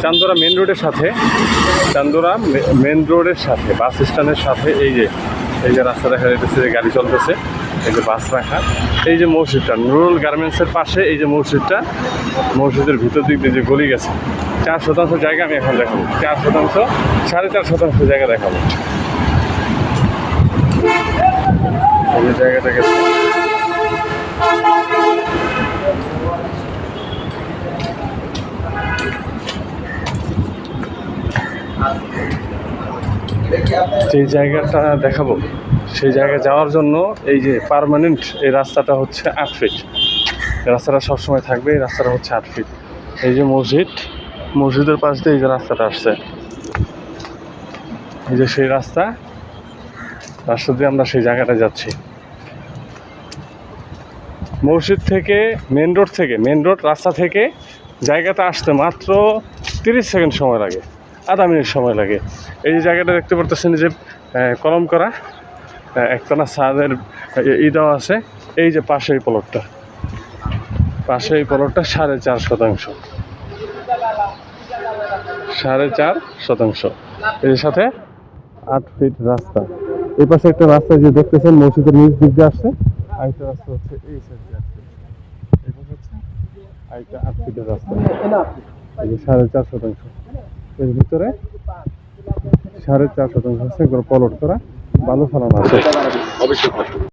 চান্দোরা main রোডের সাথে, চান্দোরা main রোডের সাথে বাস স্ট্যান্ডের সাথে এই যে রাস্তা দেখা যাইতেছে, যে গাড়ি চলতেছে, এই যে বাস রাখা, এই যে মসজিদটা নুরুল গার্মেন্টসের পাশে, এই যে মসজিদটা, মসজিদের ভিতর দিক দিয়ে যে গলি গেছে, 4% জায়গা আমি এখন দেখাবো, 4%, 4.5% জায়গা দেখাবো। এই যে জায়গাটা গেছে, যেই জায়গাটা দেখাবো সেই জায়গায় যাওয়ার জন্য এই যে পার্মানেন্ট এই রাস্তাটা হচ্ছে 8 ফিট, রাস্তাটা সবসময় থাকবে, এই রাস্তাটা হচ্ছে 8 ফিট। এই যে মসজিদের পাশ দিয়ে এই যে রাস্তাটা আসছে, এই যে সেই রাস্তা দিয়ে আমরা সেই জায়গাটা যাচ্ছি। মসজিদ থেকে মেন রোড রাস্তা থেকে জায়গাটা আসতে মাত্র 30 সেকেন্ড সময় লাগে, আধা মিনিট সময় লাগে। এই যে জায়গাটা দেখতে পারতেছেন, যে কলম করা একটানা ছাদের দেওয়া আছে, এই যে পাশে এই প্লটটা 4.5%, 4.5%, এর সাথে 8 ফিট রাস্তা। এই পাশে একটা রাস্তা যে দেখতেছেন মসজিদের নিচ দিক দিয়ে আসছে, আরেকটা রাস্তা হচ্ছে এই সাইড দিয়ে আসছে, এই পাশে হচ্ছে আরেকটা 8 ফিটের রাস্তা, এই যে 4.5%, এর ভিতরে 4.5% হচ্ছে প্লট করা, বালু ফেলানো আছে।